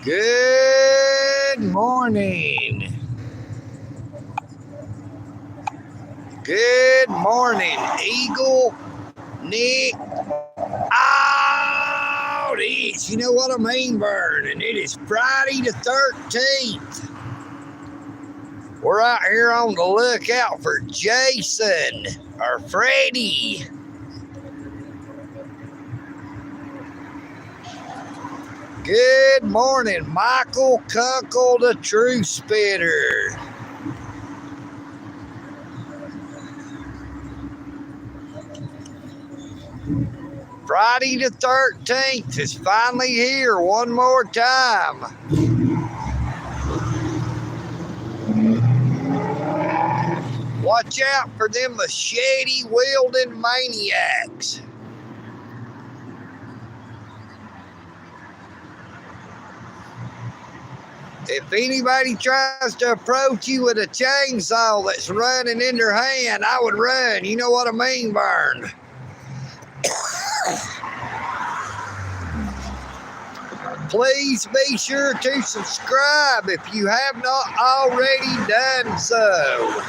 Good morning. Good morning, Eagle, Nick, AUDIT. You know what I mean, VERN? And it is Friday the 13th. We're out here on the lookout for Jason or Freddie. Good morning, Michael Kunkel, the True Spitter. Friday the 13th is finally here one more time. Watch out for them machete-wielding maniacs. If anybody tries to approach you with a chainsaw that's running in their hand, I would run. You know what I mean, VERN? Please be sure to subscribe if you have not already done so.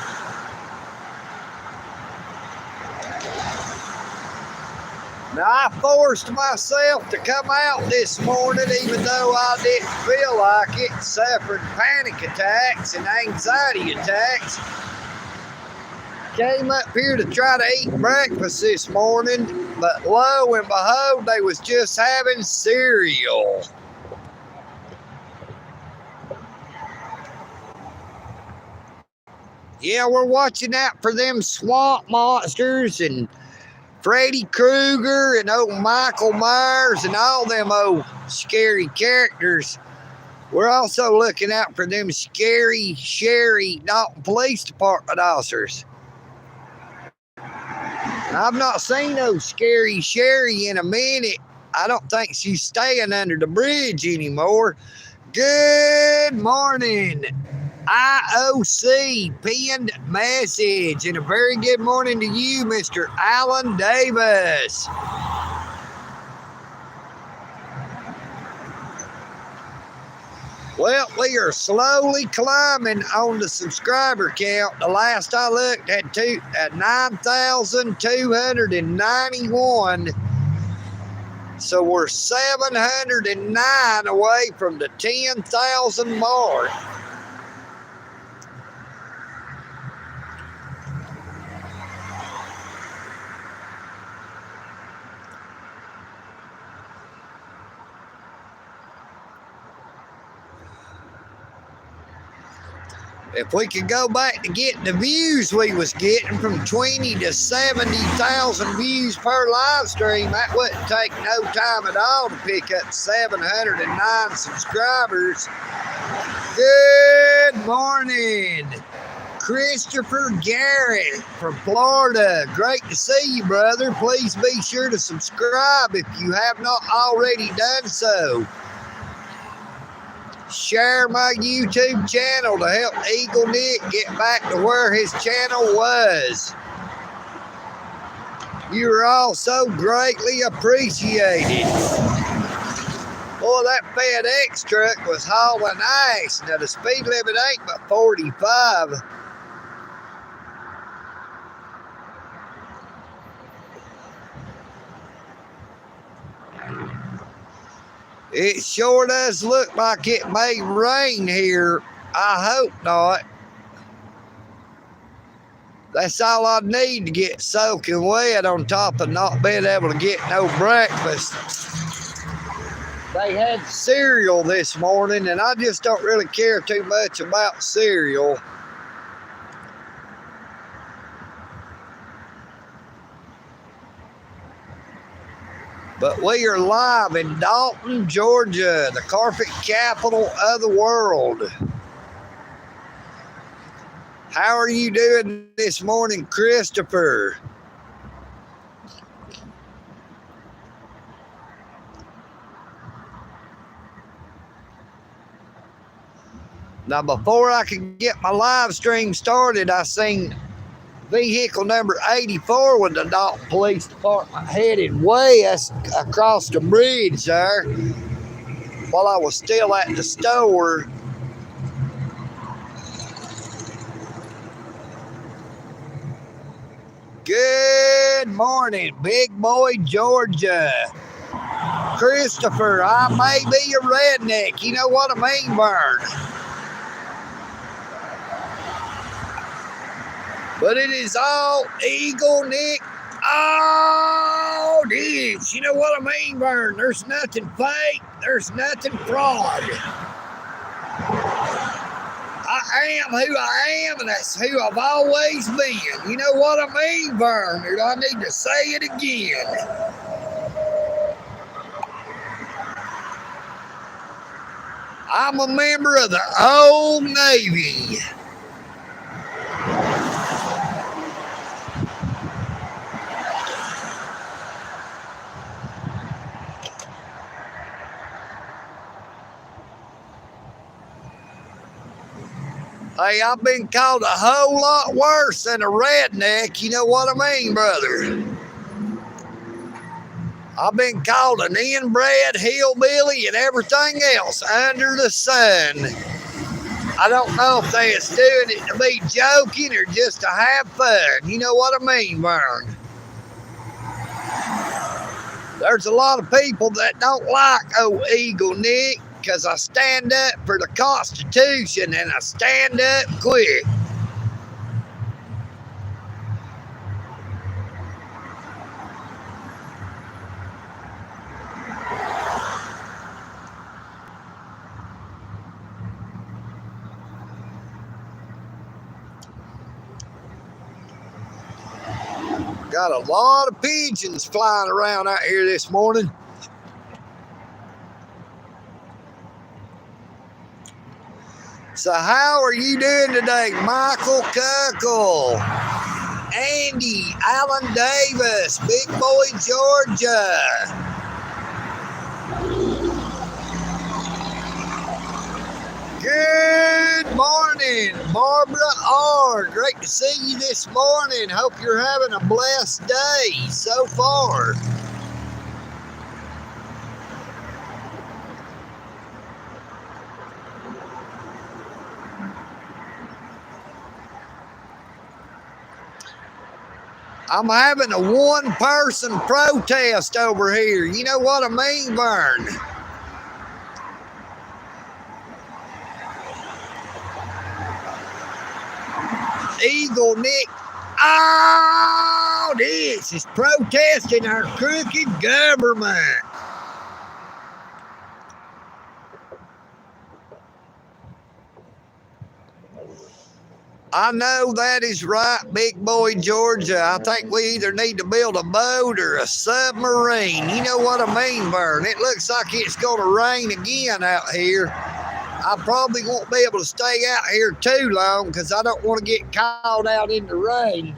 Now, I forced myself to come out this morning even though I didn't feel like it, suffering panic attacks and anxiety attacks. Came up here to try to eat breakfast this morning, but lo and behold, they was just having cereal. Yeah, we're watching out for them swamp monsters and Freddy Krueger and old Michael Myers and all them old scary characters. We're also looking out for them scary Sherry Dalton Police Department officers. I've not seen no scary Sherry in a minute. I don't think she's staying under the bridge anymore. Good morning, IOC pinned message, and a very good morning to you, Mr. Alan Davis. Well, we are slowly climbing on the subscriber count. The last I looked at 9,291. So we're 709 away from the 10,000 mark. If we could go back to getting the views we was getting from 20 to 70,000 views per live stream, that wouldn't take no time at all to pick up 709 subscribers. Good morning, Christopher Garrett from Florida. Great to see you, brother. Please be sure to subscribe if you have not already done so. Share my YouTube channel to help EagleNick get back to where his channel was. You are all so greatly appreciated. Boy, that FedEx truck was hauling ice. Now, the speed limit ain't but 45. It sure does look like it may rain here. I hope not. That's all I need to get soaking wet on top of not being able to get no breakfast. They had cereal this morning, and I just don't really care too much about cereal. But we are live in Dalton, Georgia, the carpet capital of the world. How are you doing this morning, Christopher? Now, before I could get my live stream started, I seen vehicle number 84 with the Dalton Police Department headed west across the bridge there. while I was still at the store. Good morning, Big Boy, Georgia. Christopher, I may be a redneck. You know what I mean, Vern? But it is all EagleNick AUDIT. You know what I mean, Vern? There's nothing fake. There's nothing fraud. I am who I am, and that's who I've always been. You know what I mean, Vern? Or do I need to say it again? I'm a member of the Old Navy. Hey, I've been called a whole lot worse than a redneck. You know what I mean, brother? I've been called an inbred hillbilly and everything else under the sun. I don't know if they're doing it to be joking or just to have fun. You know what I mean, Vern? There's a lot of people that don't like old EagleNick because I stand up for the Constitution and I stand up quick. Got a lot of pigeons flying around out here this morning. So how are you doing today, Michael Cuckle, Andy, Alan Davis, Big Boy, Georgia? Good morning, Barbara R. Great to see you this morning. Hope you're having a blessed day so far. I'm having a one-person protest over here. You know what I mean, Vern? EagleNick AUDIT is protesting our crooked government. I know that is right, Big Boy, Georgia. I think we either need to build a boat or a submarine. You know what I mean, Vern? It looks like it's going to rain again out here. I probably won't be able to stay out here too long because I don't want to get caught out in the rain.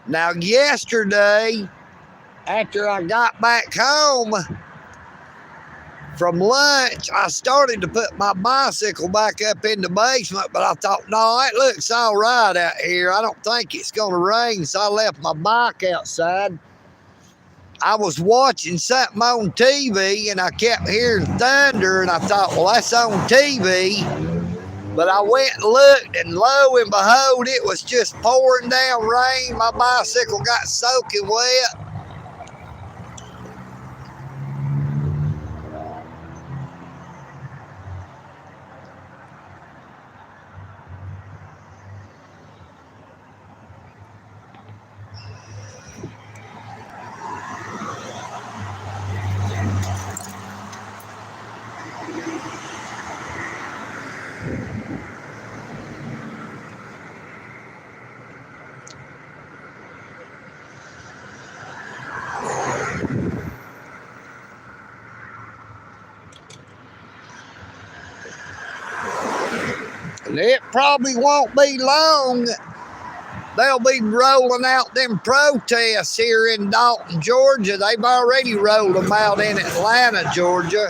Now, yesterday, after I got back home from lunch, I started to put my bicycle back up in the basement, but I thought, no, it looks all right out here. I don't think it's going to rain, so I left my bike outside. I was watching something on TV, and I kept hearing thunder, and I thought, well, that's on TV. But I went and looked, and lo and behold, it was just pouring down rain. My bicycle got soaking wet. And it probably won't be long. They'll be rolling out them protests here in Dalton, Georgia. They've already rolled them out in Atlanta, Georgia.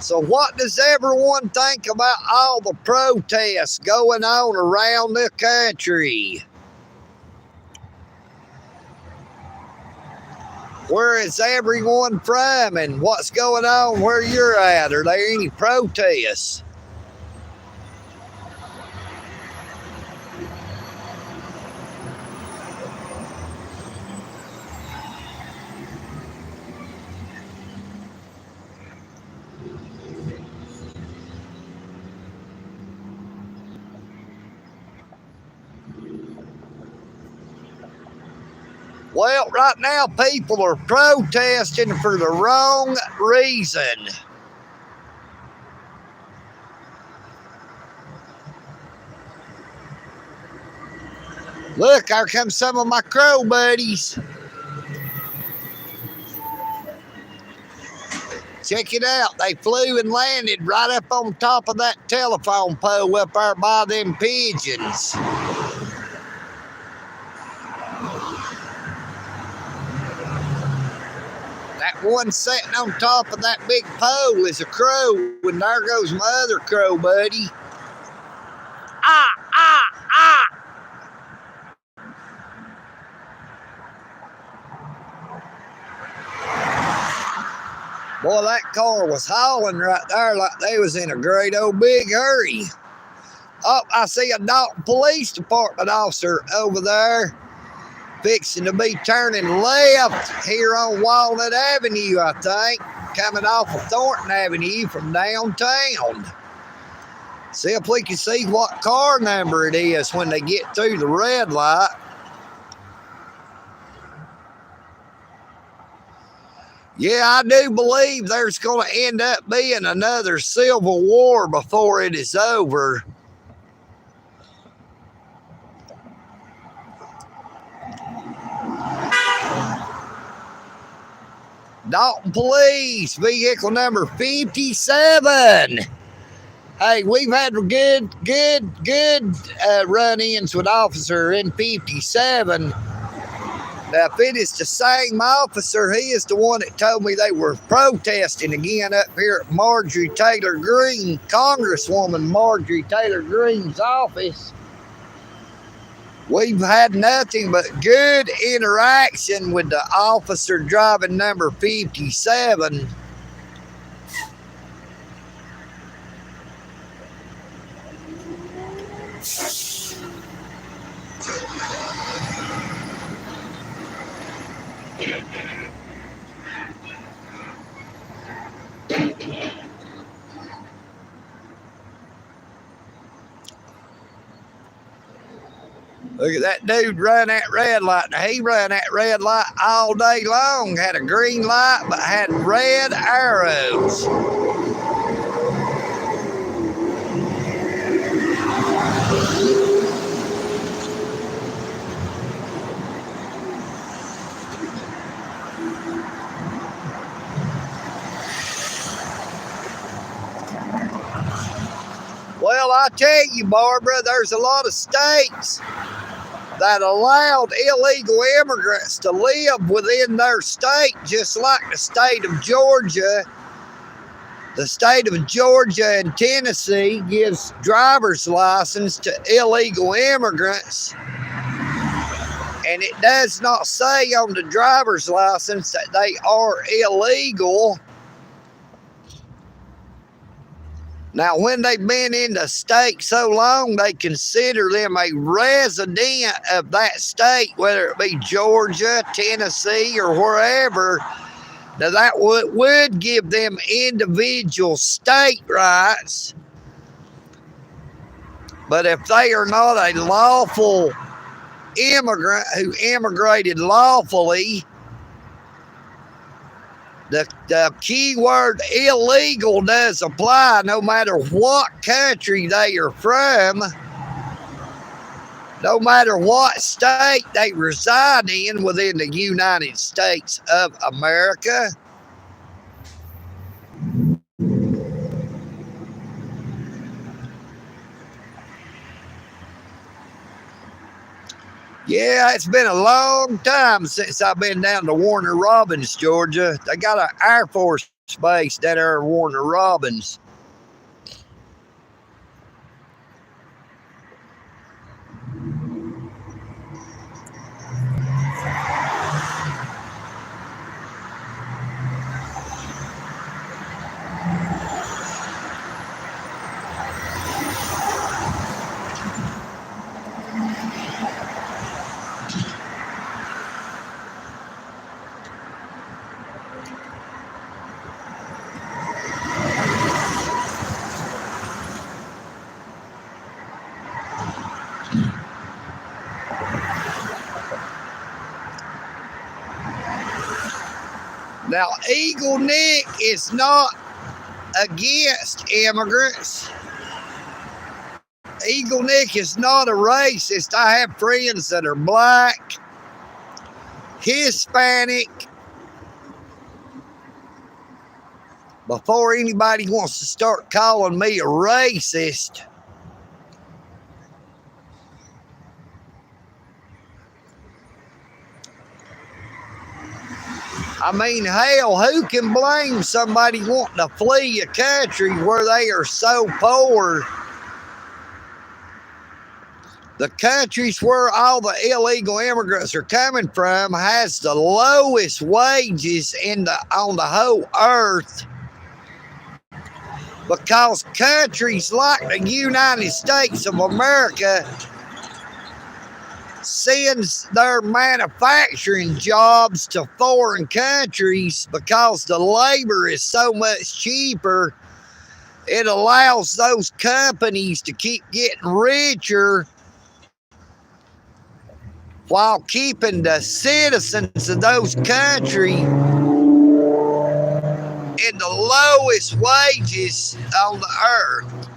So what does everyone think about all the protests going on around the country? Where is everyone from and what's going on where you're at? Are there any protests? Well, right now people are protesting for the wrong reason. Look, here come some of my crow buddies. Check it out. They flew and landed right up on top of that telephone pole up there by them pigeons. That one sitting on top of that big pole is a crow, and there goes my other crow buddy. Ah, ah, ah! Boy, that car was hauling right there like they was in a great old big hurry. Oh, I see a Dalton Police Department officer over there fixing to be turning left here on Walnut Avenue, I think, coming off of Thornton Avenue from downtown. See if we can see what car number it is when they get through the red light. Yeah, I do believe there's going to end up being another civil war before it is over. Dalton Police, vehicle number 57. Hey, we've had good run-ins with officer in 57. Now, if it is the same officer, he is the one that told me they were protesting again up here at Marjorie Taylor Greene, Congresswoman Marjorie Taylor Greene's office. We've had nothing but good interaction with the officer driving number 57. Look at that dude run that red light. Now, he ran that red light all day long. Had a green light, but had red arrows. Well, I tell you, Barbara, there's a lot of states that allowed illegal immigrants to live within their state, just like the state of Georgia. The state of Georgia and Tennessee gives driver's license to illegal immigrants. And it does not say on the driver's license that they are illegal. Now, when they've been in the state so long, they consider them a resident of that state, whether it be Georgia, Tennessee, or wherever. Now, that would give them individual state rights. But if they are not a lawful immigrant who immigrated lawfully, the key word illegal does apply no matter what country they are from, no matter what state they reside in within the United States of America. Yeah, it's been a long time since I've been down to Warner Robins, Georgia. They got an Air Force Base that are Warner Robins. Now, EagleNick is not against immigrants. EagleNick is not a racist. I have friends that are black, Hispanic. Before anybody wants to start calling me a racist, I mean, hell, who can blame somebody wanting to flee a country where they are so poor? The countries where all the illegal immigrants are coming from has the lowest wages on the whole earth, because countries like the United States of America sends their manufacturing jobs to foreign countries because the labor is so much cheaper. It allows those companies to keep getting richer while keeping the citizens of those countries in the lowest wages on the earth.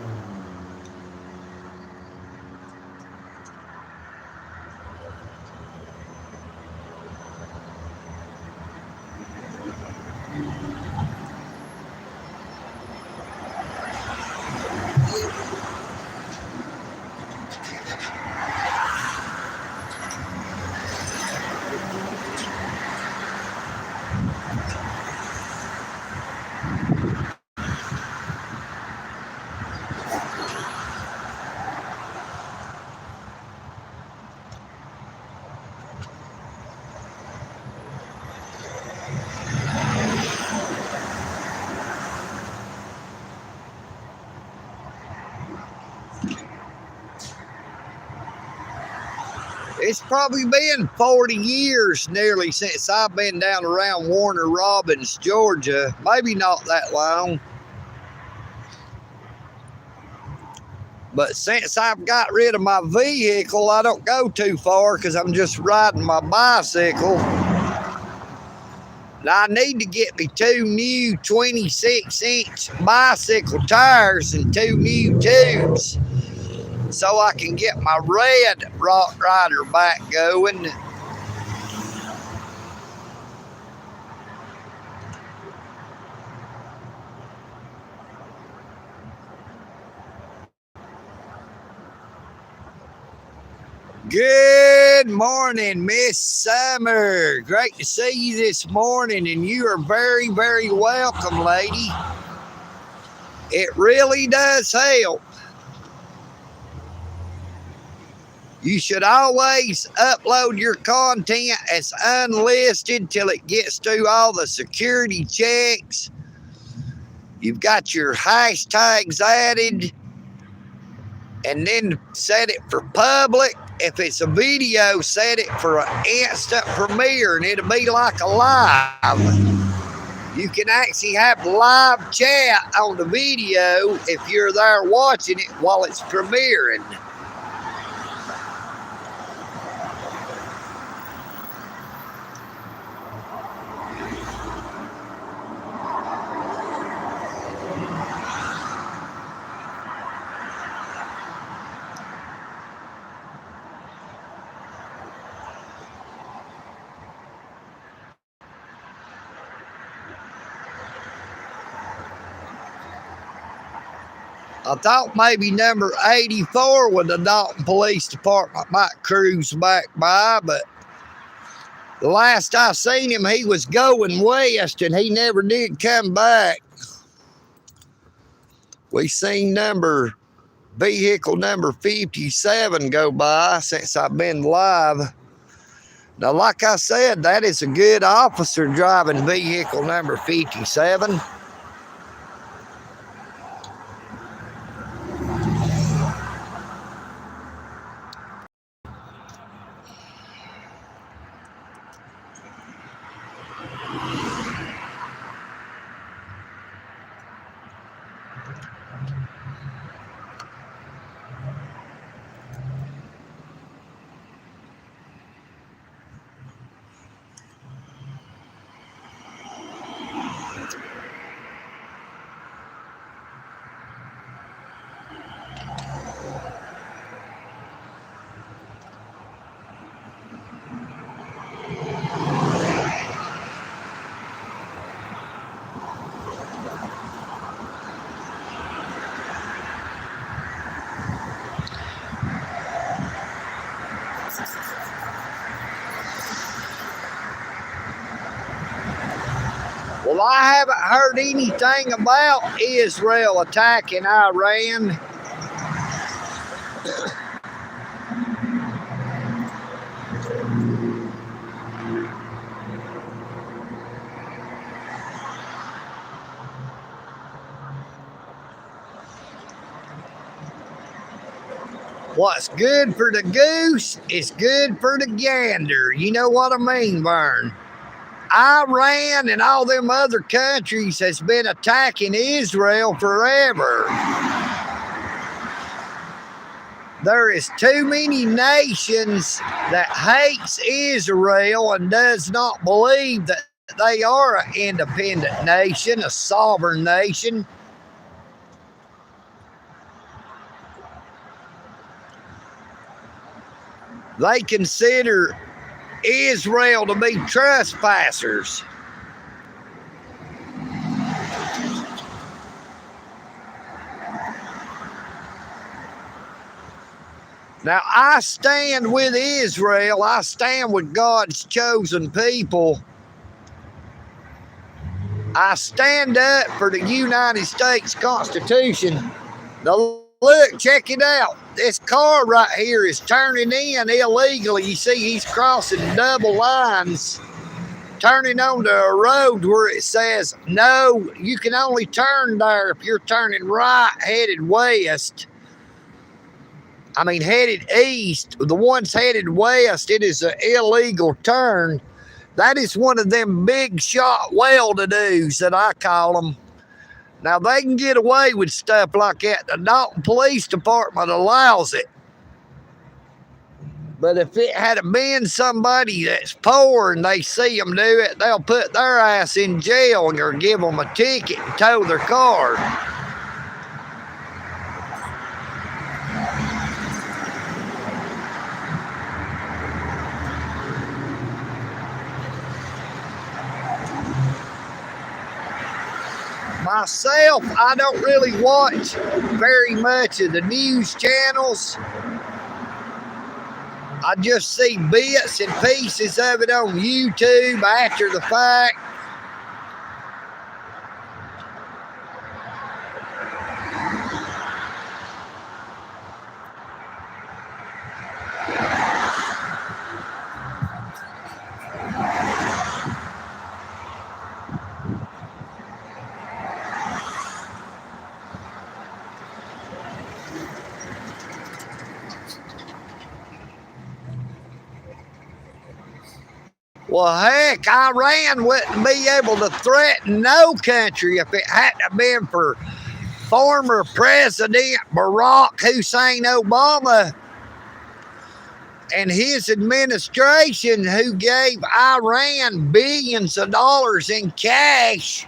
It's probably been 40 years nearly since I've been down around Warner Robins, Georgia. Maybe not that long. But since I've got rid of my vehicle, I don't go too far because I'm just riding my bicycle. Now, I need to get me 2 new 26-inch bicycle tires and 2 new tubes so I can get my red Rock Rider back going. Good morning, Miss Summer. Great to see you this morning, and you are very, very welcome, lady. It really does help. You should always upload your content as unlisted till it gets through all the security checks. You've got your hashtags added, and then set it for public. If it's a video, set it for an instant premiere, and it'll be like a live. You can actually have live chat on the video if you're there watching it while it's premiering. I thought maybe number 84 with the Dalton Police Department might cruise back by, but The last I seen him, he was going west, and he never did come back. We seen vehicle number 57 go by since I've been live. Now, like I said, that is a good officer driving vehicle number 57. Well, I haven't heard anything about Israel attacking Iran. What's good for the goose is good for the gander. You know what I mean, Vern? Iran and all them other countries has been attacking Israel forever. There is too many nations that hates Israel and does not believe that they are an independent nation, a sovereign nation. They consider Israel to be trespassers. Now, I stand with Israel. I stand with God's chosen people. I stand up for the United States Constitution. Now, look, check it out. This car right here is turning in illegally. You see, he's crossing double lines, turning onto a road where it says, no, you can only turn there if you're turning right, headed west. I mean, headed east. The ones headed west, it is an illegal turn. That is one of them big shot well-to-dos that I call them. Now, they can get away with stuff like that. The Dalton Police Department allows it. But if it had been somebody that's poor and they see them do it, they'll put their ass in jail or give them a ticket and tow their car. Myself, I don't really watch very much of the news channels. I just see bits and pieces of it on YouTube after the fact. Well, heck, Iran wouldn't be able to threaten no country if it hadn't been for former President Barack Hussein Obama and his administration, who gave Iran billions of dollars in cash.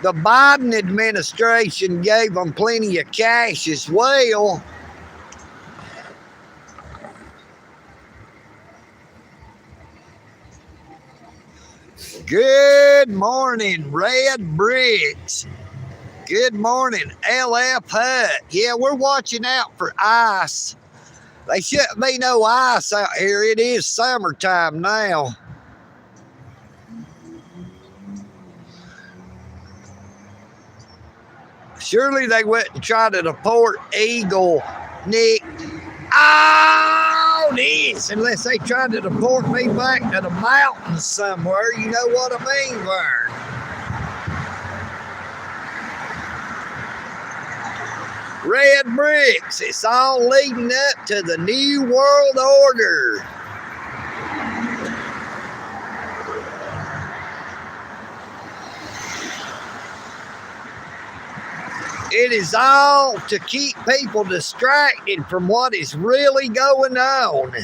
The Biden administration gave them plenty of cash as well. Good morning, Red Bricks. Good morning, LF Hut. Yeah, we're watching out for ice There shouldn't be no ice out here. It is summertime now. Surely they wouldn't try to deport EagleNick. Oh, this, unless they tried to deport me back to the mountains somewhere. You know what I mean, Vern? Red bricks. It's all leading up to the New World Order. It is all to keep people distracted from what is really going on.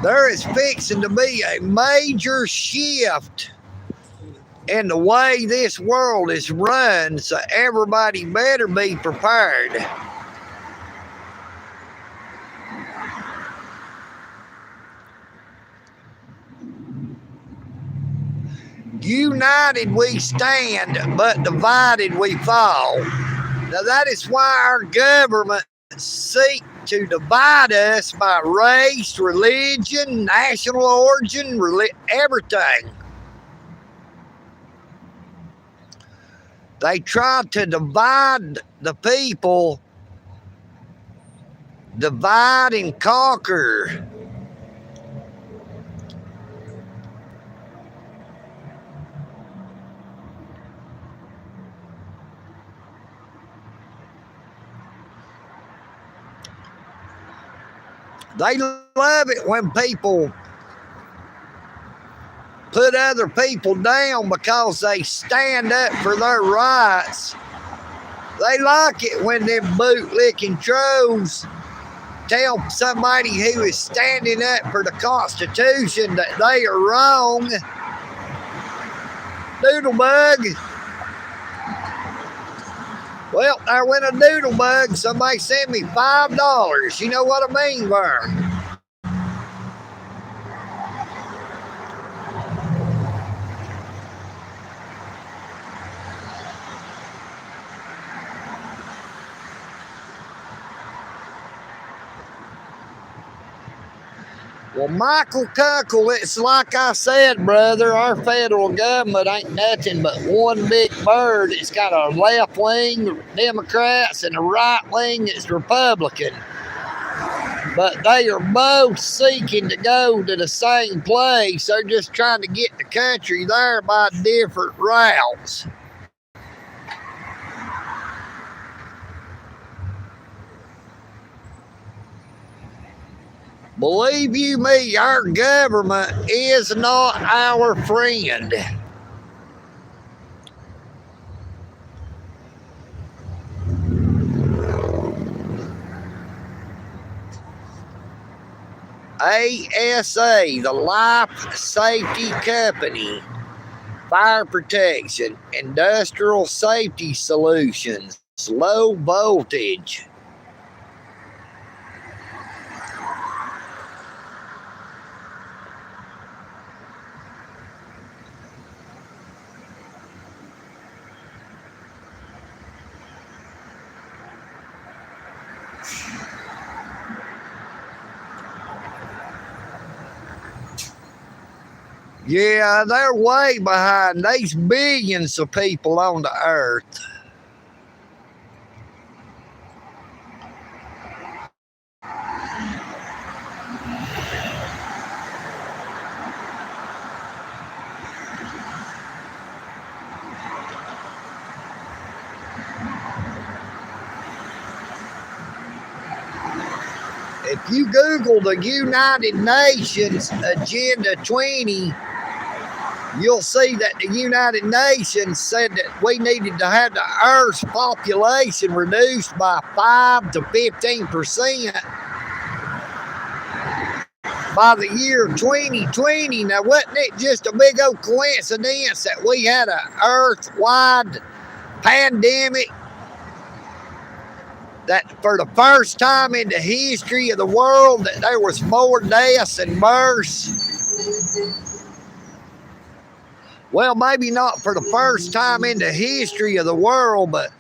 There is fixing to be a major shift in the way this world is run, so everybody better be prepared. United we stand, but divided we fall. Now that is why our government seeks to divide us by race, religion, national origin, everything. They try to divide the people, divide and conquer. They love it when people put other people down because they stand up for their rights. They like it when them bootlicking trolls tell somebody who is standing up for the Constitution that they are wrong. Doodlebug. Well, there went a doodlebug. Somebody sent me $5. You know what I mean, Vern? Well, Michael Kuckle, it's like I said, brother, our federal government ain't nothing but one big bird. It's got a left wing Democrats and a right wing that's Republican. But they are both seeking to go to the same place. They're just trying to get the country there by different routes. Believe you me, our government is not our friend. ASA, the Life Safety Company, Fire Protection, Industrial Safety Solutions, Low Voltage. Yeah, they're way behind. There's billions of people on the earth. If you Google the United Nations Agenda 20, you'll see that the United Nations said that we needed to have the Earth's population reduced by 5 to 15% by the year 2020. Now, wasn't it just a big old coincidence that we had an Earth-wide pandemic that for the first time in the history of the world that there was more deaths than births? Well, maybe not for the first time in the history of the world, but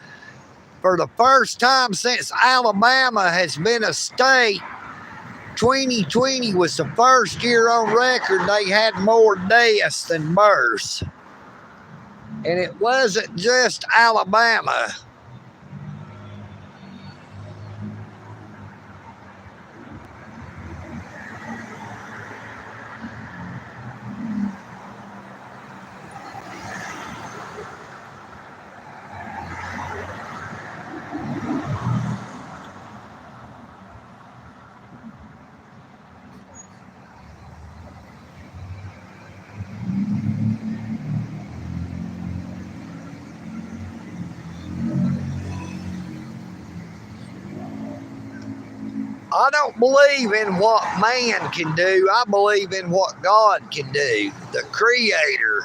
for the first time since Alabama has been a state, 2020 was the first year on record they had more deaths than births. And it wasn't just Alabama. I don't believe in what man can do. I believe in what God can do, the Creator.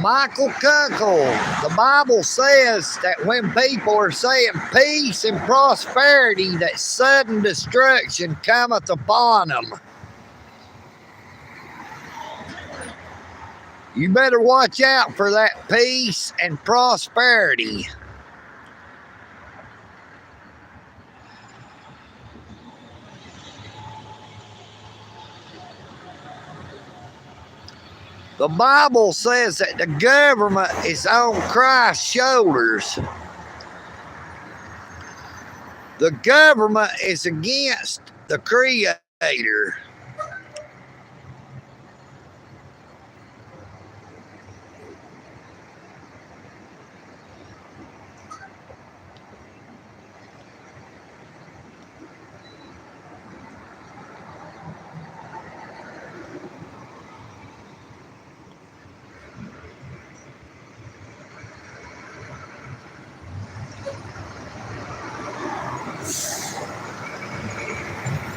Michael Kunkel, the Bible says that when people are saying peace and prosperity, that sudden destruction cometh upon them. You better watch out for that peace and prosperity. The Bible says that the government is on Christ's shoulders. The government is against the Creator.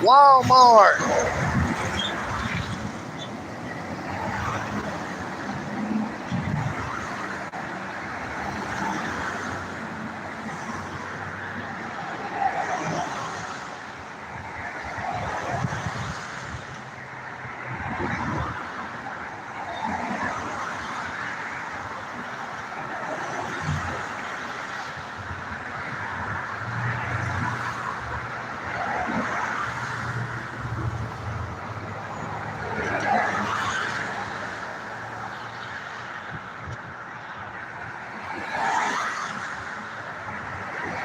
Walmart.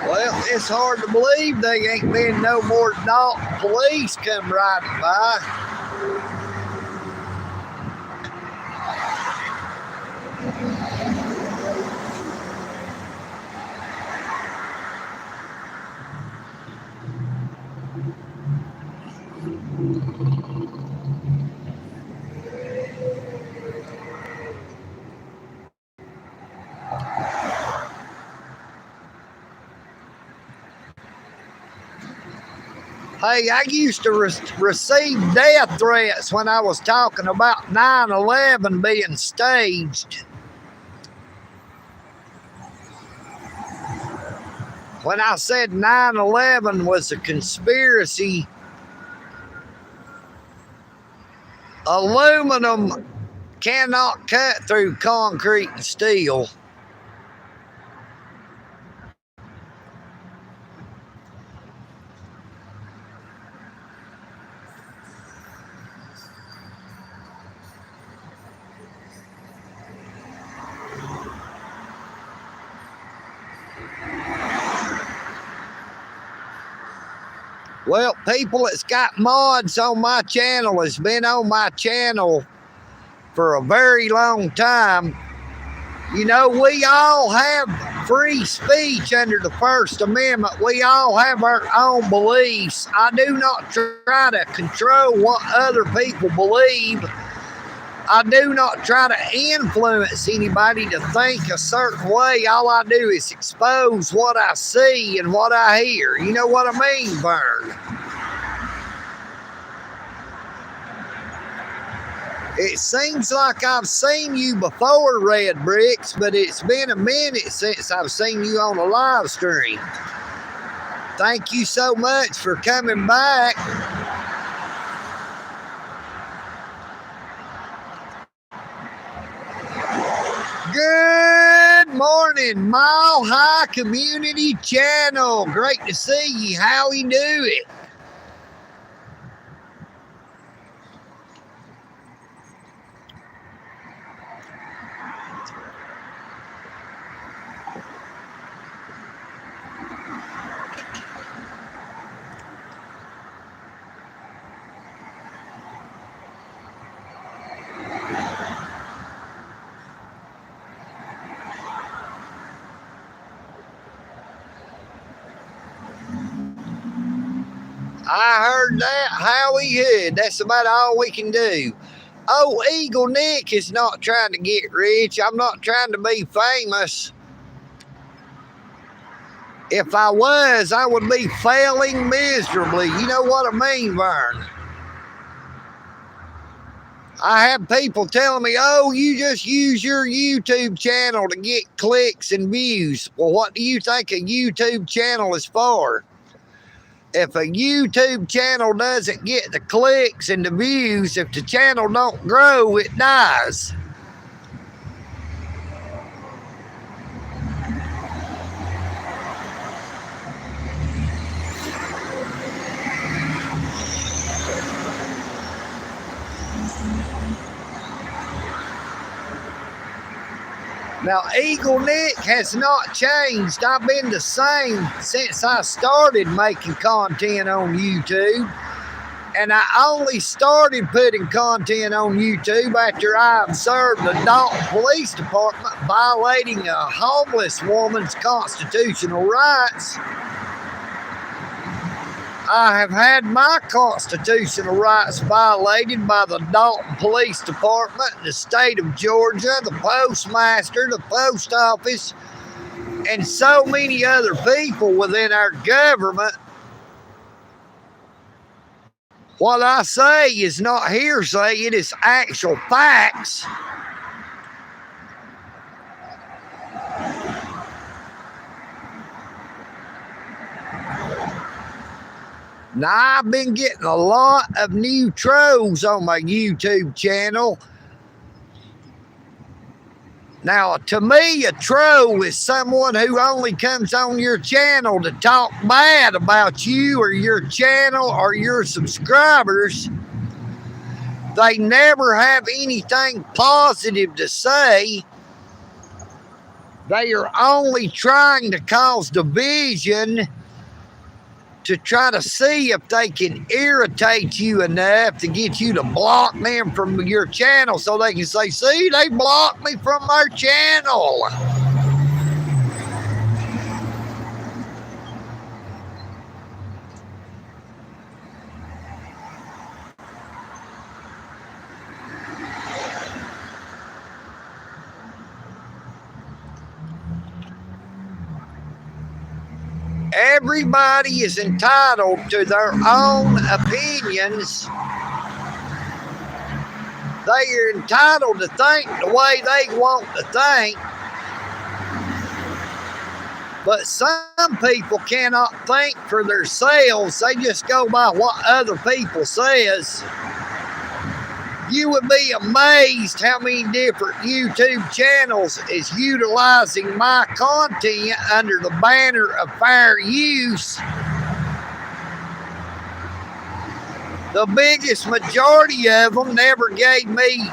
Well, it's hard to believe they ain't been no more Dalton police come riding by. Hey, I used to receive death threats when I was talking about 9/11 being staged. When I said 9/11 was a conspiracy, aluminum cannot cut through concrete and steel. Well, people that's got mods on my channel has been on my channel for a very long time. You know, we all have free speech under the First Amendment. We all have our own beliefs. I do not try to control what other people believe. I do not try to influence anybody to think a certain way. All I do is expose what I see and what I hear. You know what I mean, Vern? It seems like I've seen you before, Red Bricks, but it's been a minute since I've seen you on a live stream. Thank you so much for coming back. Good morning, Mile High Community Channel. Great to see you. How you doing? I heard that. Howie Hood. That's about all we can do. Oh, EagleNick is not trying to get rich. I'm not trying to be famous. If I was, I would be failing miserably. You know what I mean, Vern? I have people telling me, oh, you just use your YouTube channel to get clicks and views. Well, what do you think a YouTube channel is for? If a YouTube channel doesn't get the clicks and the views, if the channel don't grow, it dies. Now, EagleNick has not changed. I've been the same since I started making content on YouTube. And I only started putting content on YouTube after I observed the Dalton Police Department violating a homeless woman's constitutional rights. I have had my constitutional rights violated by the Dalton Police Department, the state of Georgia, the postmaster, the post office, and so many other people within our government. What I say is not hearsay, it is actual facts. Now, I've been getting a lot of new trolls on my YouTube channel. Now, to me, a troll is someone who only comes on your channel to talk bad about you or your channel or your subscribers. They never have anything positive to say. They are only trying to cause division to try to see if they can irritate you enough to get you to block them from your channel so they can say, see, they blocked me from our channel. Everybody is entitled to their own opinions. They are entitled to think the way they want to think. But some people cannot think for themselves. They just go by what other people says. You would be amazed how many different YouTube channels is utilizing my content under the banner of fair use. The biggest majority of them never gave me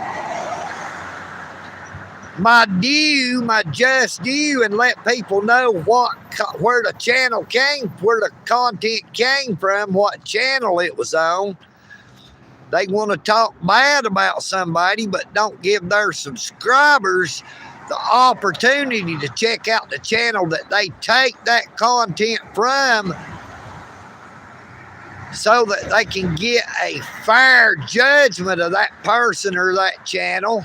my due, my just due, and let people know where the channel came, where the content came from, what channel it was on. They want to talk bad about somebody, but don't give their subscribers the opportunity to check out the channel that they take that content from, so that they can get a fair judgment of that person or that channel.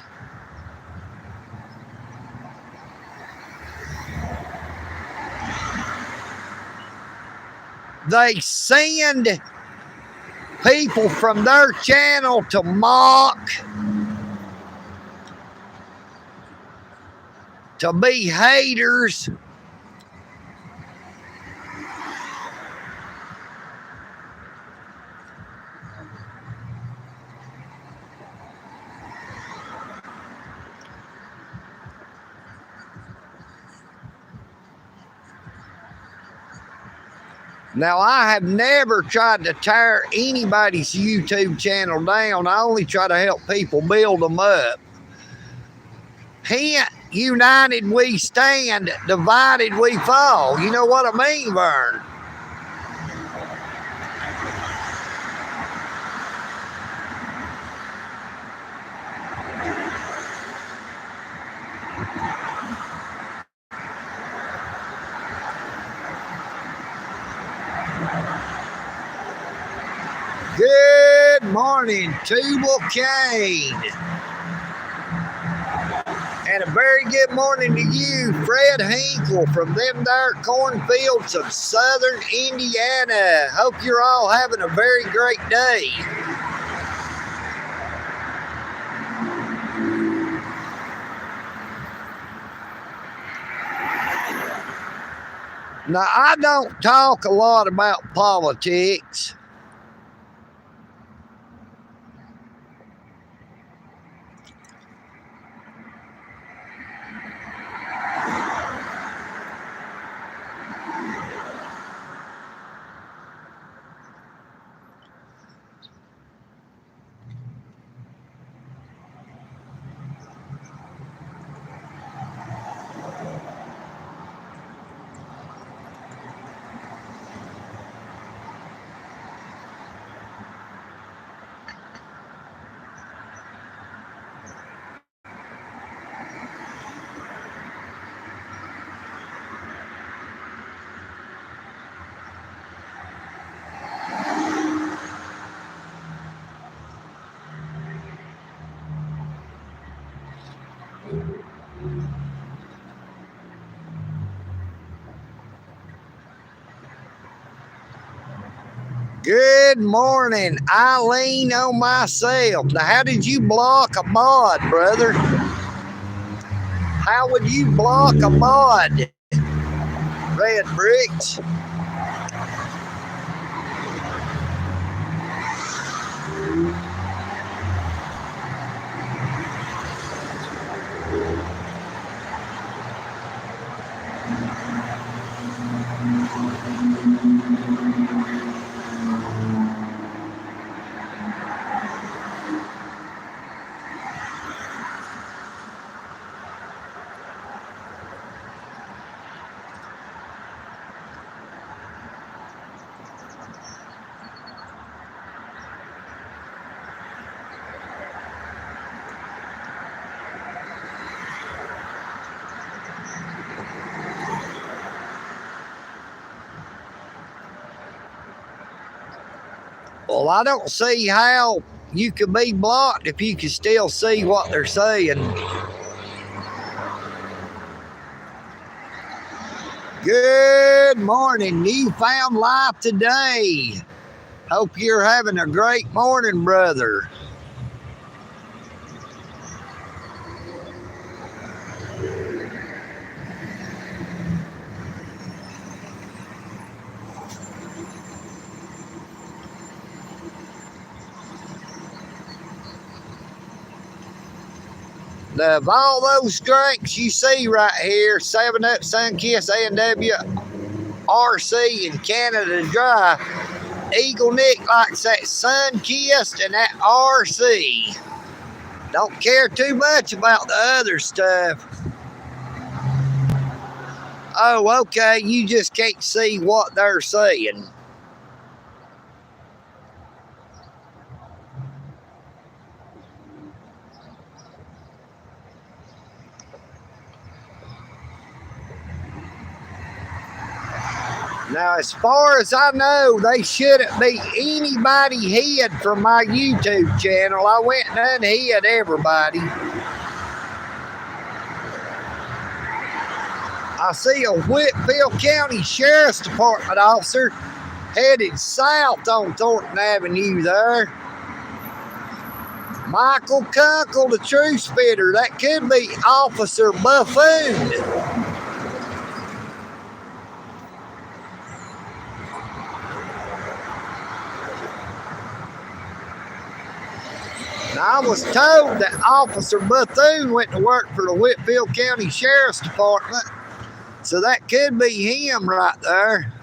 They send people from their channel to mock, to be haters. Now, I have never tried to tear anybody's YouTube channel down. I only try to help people build them up. Hint, united we stand, divided we fall. You know what I mean, Vern? Good morning, Tubal Kane. And a very good morning to you, Fred Hinkle, from them there cornfields of southern Indiana. Hope you're all having a very great day. Now, I don't talk a lot about politics. Good morning, Eileen on myself. Now, how did you block a mod, brother? How would you block a mod? Red Bricks. Well, I don't see how you can be blocked if you can still see what they're saying. Good morning, Newfound Life today. Hope you're having a great morning, brother. Of all those drinks you see right here, 7-Up, Sunkiss, A&W, RC, and Canada Dry, EagleNick likes that Sunkissed and that RC. Don't care too much about the other stuff. Oh, okay, you just can't see what they're saying. Now, as far as I know, they shouldn't be anybody hid from my YouTube channel. I went and unhid everybody. I see a Whitfield County Sheriff's Department officer headed south on Thornton Avenue there. Michael Kunkel, the truth spitter. That could be Officer Buffoon. I was told that Officer Buffoon went to work for the Whitfield County Sheriff's Department. So that could be him right there.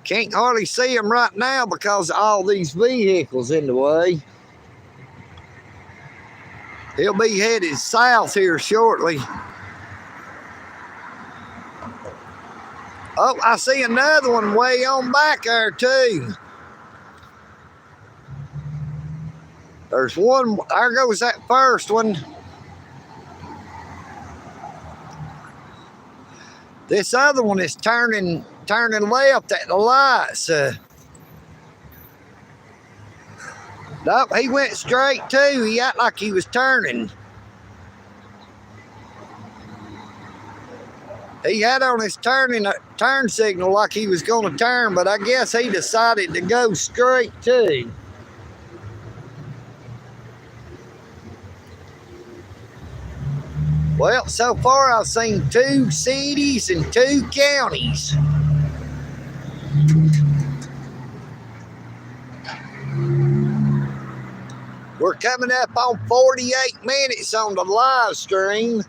Can't hardly see him right now because of all these vehicles in the way. He'll be headed south here shortly. Oh, I see another one way on back there too. There's one, there goes that first one. This other one is turning left at the lights. Nope, he went straight too. He acted like he was turning. He had on his turn signal like he was going to turn, but I guess he decided to go straight too. Well, so far I've seen 2 cities and 2 counties. We're coming up on 48 minutes on the live stream.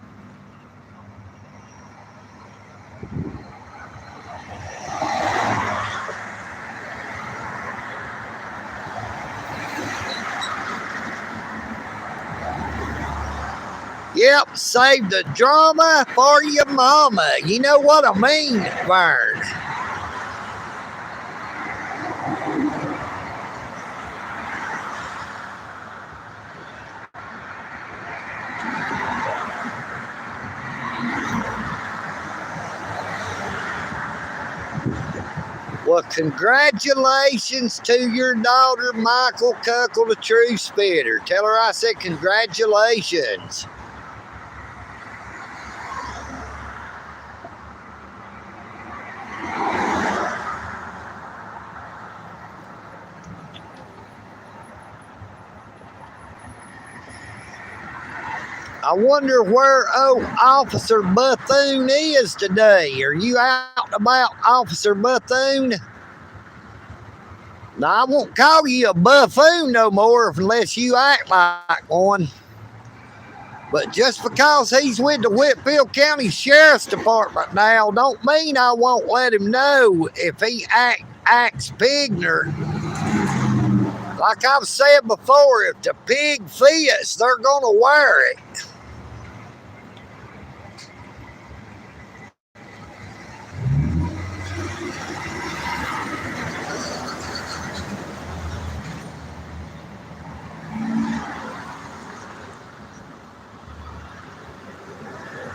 Yep, save the drama for your mama. You know what I mean, Vern. Well, congratulations to your daughter, Michael Kunkel, the truth spitter. Tell her I said congratulations. I wonder where old Officer Buffoon is today. Are you out and about, Officer Buffoon? Now, I won't call you a buffoon no more unless you act like one. But just because he's with the Whitfield County Sheriff's Department now don't mean I won't let him know if he acts pigner. Like I've said before, if the pig fits, they're going to wear it.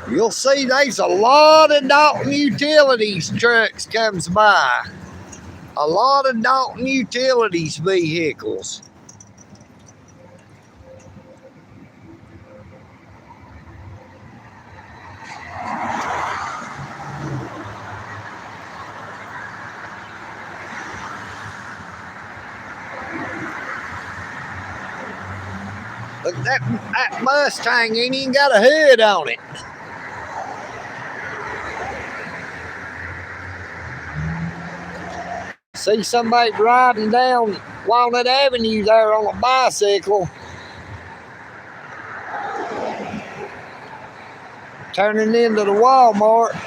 You'll see there's a lot of Dalton Utilities trucks comes by. A lot of Dalton Utilities vehicles. Look, that Mustang ain't even got a hood on it. See somebody riding down Walnut Avenue there on a bicycle. Turning into the Walmart.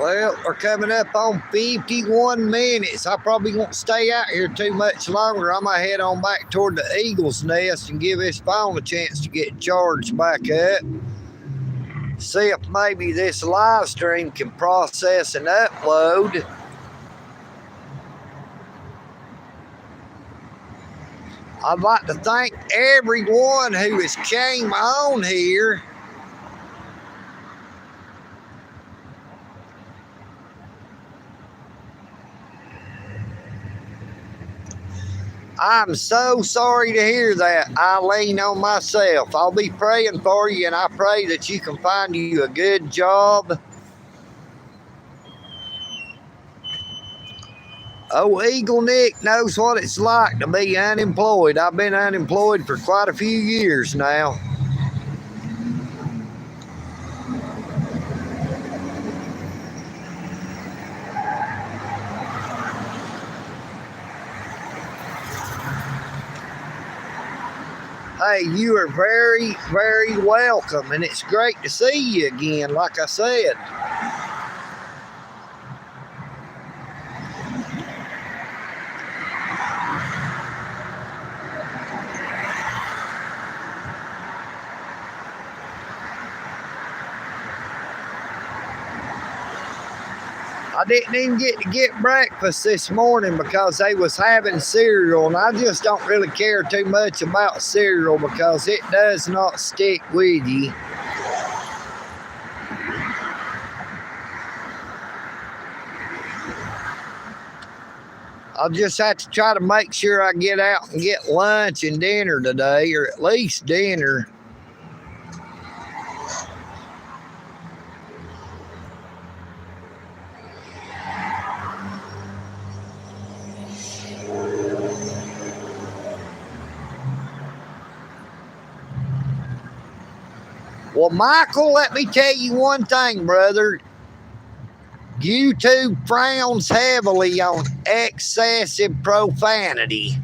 Well, we're coming up on 51 minutes. I probably won't stay out here too much longer. I'm going to head on back toward the Eagle's Nest and give this phone a chance to get charged back up. See if maybe this live stream can process and upload. I'd like to thank everyone who has came on here. I'm so sorry to hear that, Eileen, on myself. I'll be praying for you, and I pray that you can find you a good job. Oh, EagleNick knows what it's like to be unemployed. I've been unemployed for quite a few years now. Hey, you are very, very welcome, and it's great to see you again, like I said. I didn't even get to get breakfast this morning because they was having cereal, and I just don't really care too much about cereal because it does not stick with you. I'll just have to try to make sure I get out and get lunch and dinner today, or at least dinner. Well, Michael, let me tell you one thing, brother. YouTube frowns heavily on excessive profanity.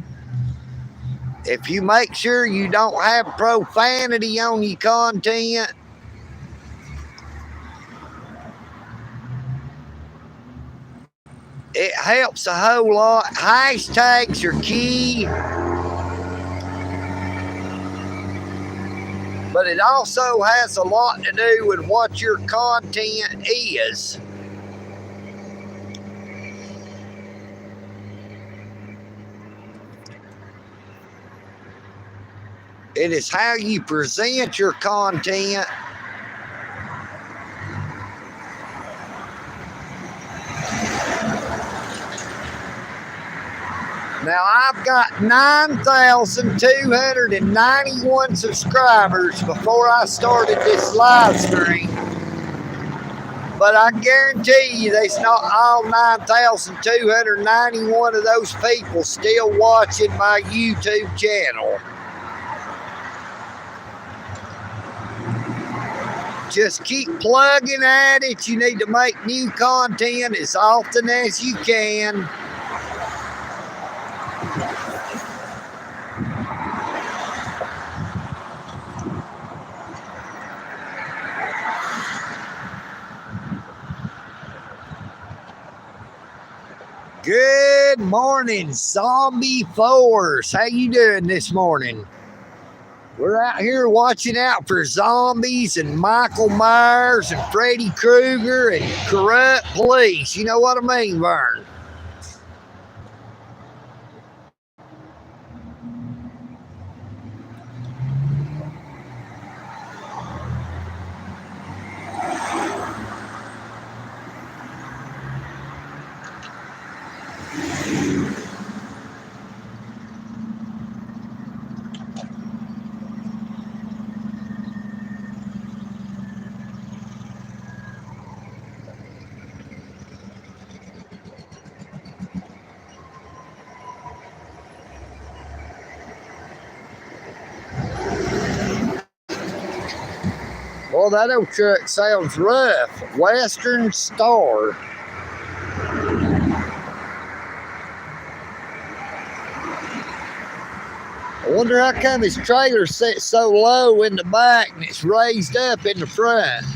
If you make sure you don't have profanity on your content, it helps a whole lot. Hashtags are key. But it also has a lot to do with what your content is. It is how you present your content. Now, I've got 9,291 subscribers before I started this live stream. But I guarantee you there's not all 9,291 of those people still watching my YouTube channel. Just keep plugging at it. You need to make new content as often as you can. Good morning, Zombie Force. How you doing this morning? We're out here watching out for zombies and Michael Myers and Freddy Krueger and corrupt police. You know what I mean, Vern? Well, that old truck sounds rough. Western Star. I wonder how come his trailer sits so low in the back and it's raised up in the front.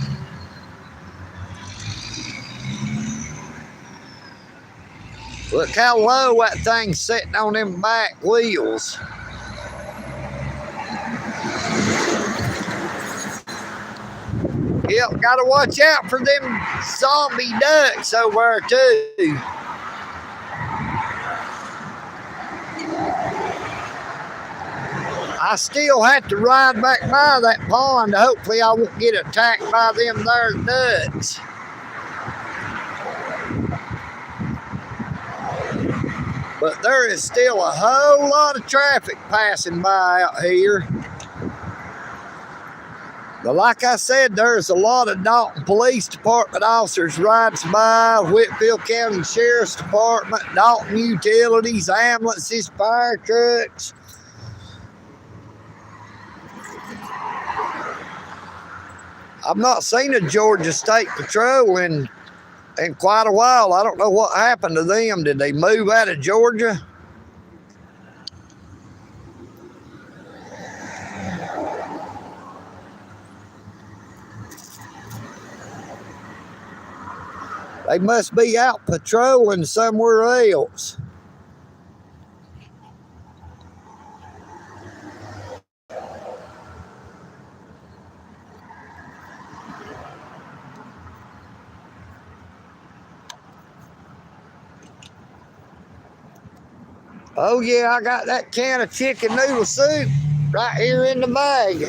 Look how low that thing's sitting on them back wheels. Yep, gotta watch out for them zombie ducks over there too. I still have to ride back by that pond. Hopefully I won't get attacked by them there ducks. But there is still a whole lot of traffic passing by out here. But like I said, there's a lot of Dalton Police Department officers rides by, Whitfield County Sheriff's Department, Dalton Utilities, ambulances, fire trucks. I've not seen a Georgia State Patrol in quite a while. I don't know what happened to them. Did they move out of Georgia? They must be out patrolling somewhere else. Oh yeah, I got that can of chicken noodle soup right here in the bag.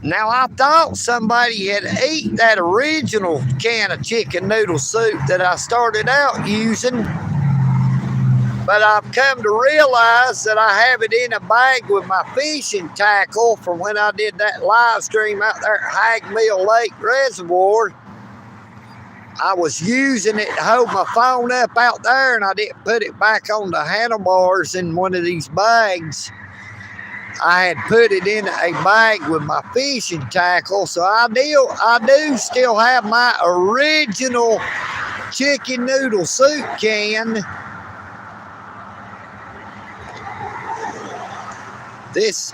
Now I thought somebody had eaten that original can of chicken noodle soup that I started out using, but I've come to realize that I have it in a bag with my fishing tackle from when I did that live stream out there at Hagmill Lake Reservoir. I was using it to hold my phone up out there, and I didn't put it back on the handlebars in one of these bags. I had put it in a bag with my fishing tackle, so I do still have my original chicken noodle soup can. This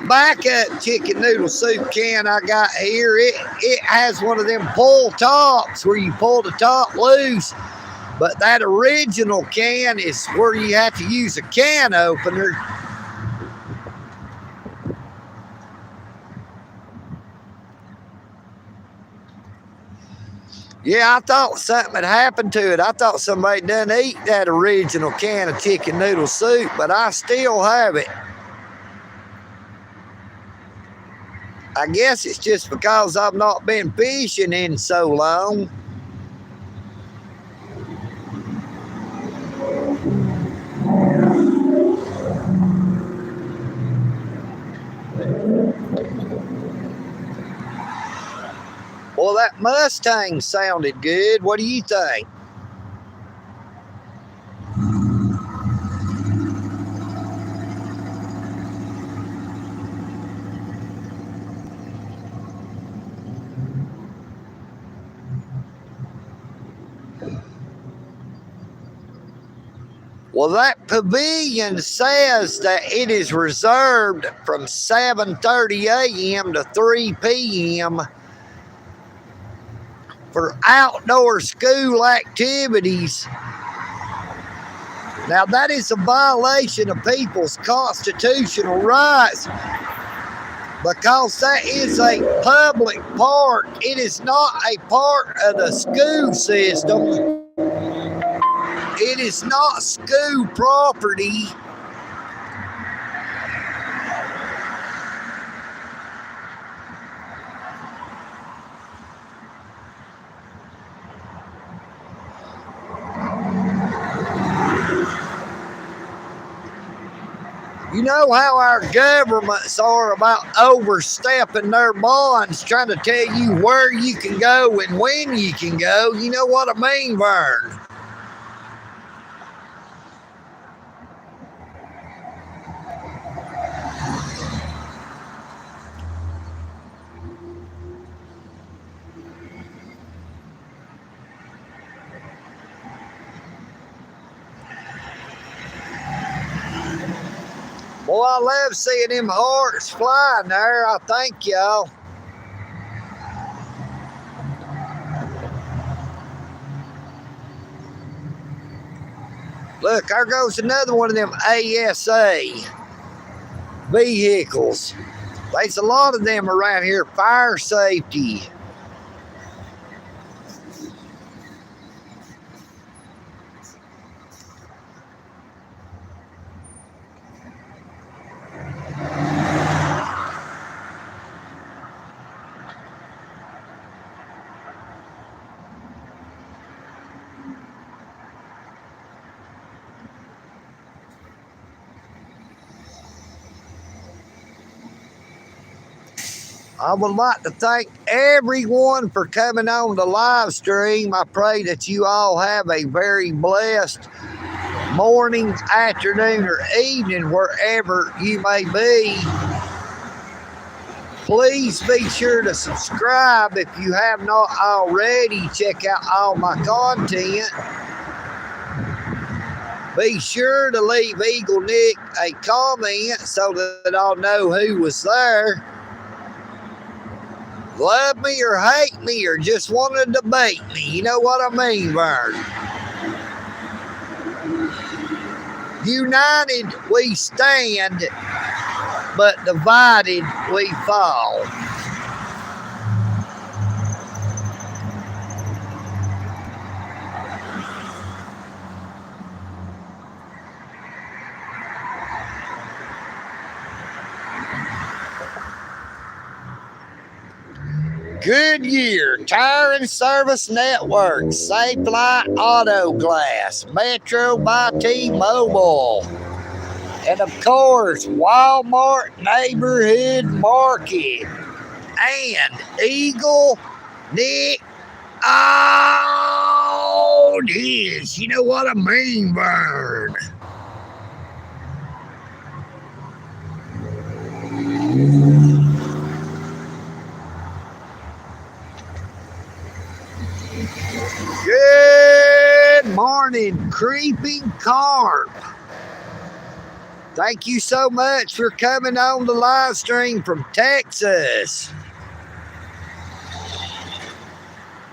backup chicken noodle soup can I got here, it has one of them pull tops where you pull the top loose, but that original can is where you have to use a can opener. Yeah, I thought something had happened to it. I thought somebody done eat that original can of chicken noodle soup, but I still have it. I guess it's just because I've not been fishing in so long. Well, that Mustang sounded good. What do you think? Well, that pavilion says that it is reserved from 7:30 a.m. to 3 p.m. for outdoor school activities. Now, that is a violation of people's constitutional rights because that is a public park. It is not a part of the school system. It is not school property. You know how our governments are about overstepping their bonds, trying to tell you where you can go and when you can go. You know what I mean, Vern? Boy, I love seeing them hearts flying there. I thank y'all. Look, there goes another one of them ASA vehicles. There's a lot of them around here. Fire safety. I would like to thank everyone for coming on the live stream. I pray that you all have a very blessed morning, afternoon, or evening, wherever you may be. Please be sure to subscribe if you have not already. Check out all my content. Be sure to leave EagleNick a comment so that I'll know who was there. Love me or hate me or just want to debate me. You know what I mean, Vern? United we stand, but divided we fall. Goodyear Tire and Service Network, Safe Light Auto Glass, Metro by T-Mobile, and of course Walmart Neighborhood Market and EagleNick AUDIT. You know what I mean, Vern? Good morning, Creeping Carp. Thank you so much for coming on the live stream from Texas.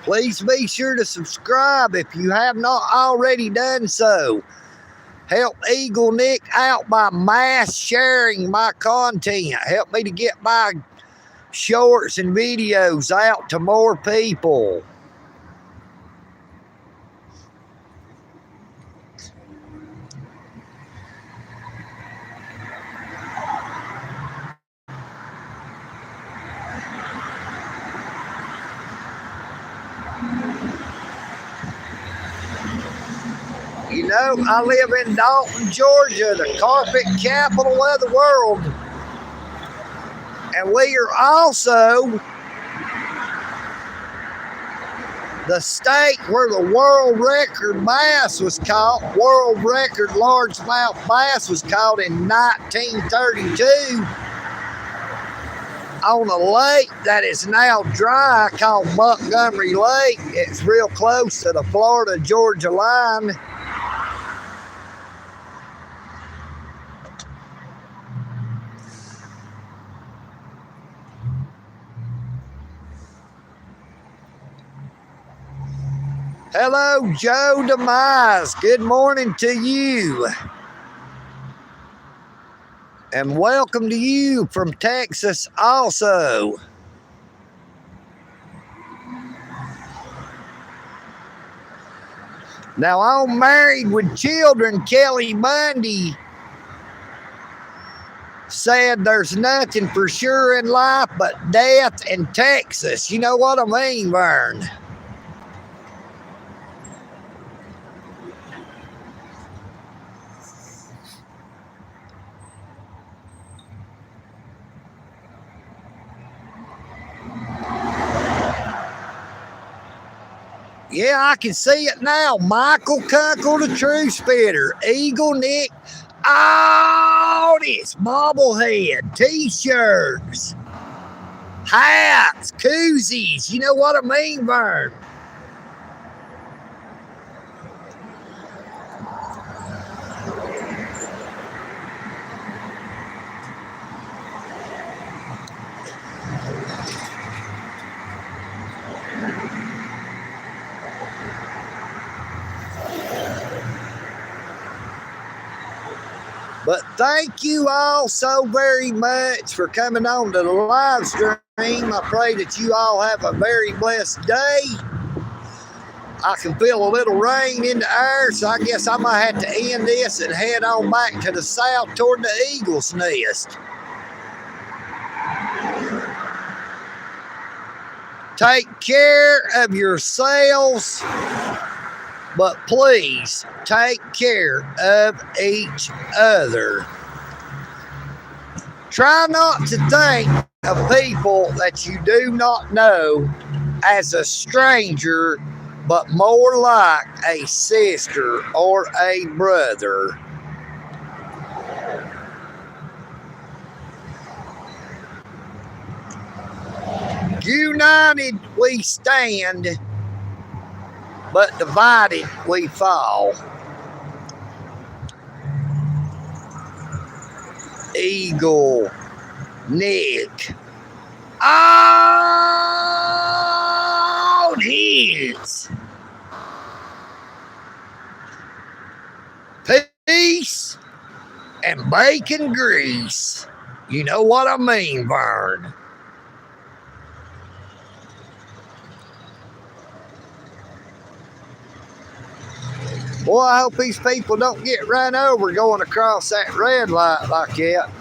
Please be sure to subscribe if you have not already done so. Help EagleNick out by mass sharing my content. Help me to get my shorts and videos out to more people. You know, I live in Dalton, Georgia, the carpet capital of the world. And we are also the state where the world record bass was caught. World record largemouth bass was caught in 1932 on a lake that is now dry called Montgomery Lake. It's real close to the Florida-Georgia line. Hello, Joe Demise. Good morning to you. And welcome to you from Texas also. Now, on Married with Children, Kelly Bundy said there's nothing for sure in life but death in Texas. You know what I mean, Vern? Yeah, I can see it now. Michael Kunkel, the True Spitter, EagleNick, AUDIT, bobblehead, t-shirts, hats, koozies. You know what I mean, Vern? Thank you all so very much for coming on to the live stream. I pray that you all have a very blessed day. I can feel a little rain in the air, so I guess I might have to end this and head on back to the south toward the eagle's nest. Take care of yourselves, but please take care of each other. Try not to think of people that you do not know as a stranger, but more like a sister or a brother. United we stand, but divided we fall. EagleNick. AUDIT. Peace and bacon grease. You know what I mean, Vern. Boy, I hope these people don't get run over going across that red light like that.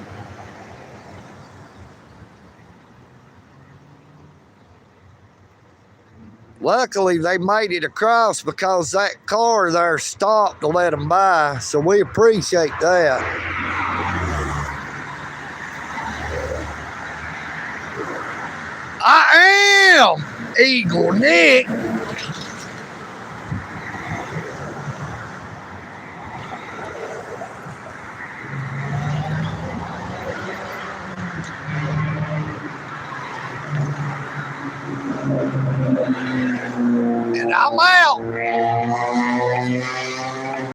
Luckily, they made it across because that car there stopped to let them by, so we appreciate that. I am EagleNick. And I'm out.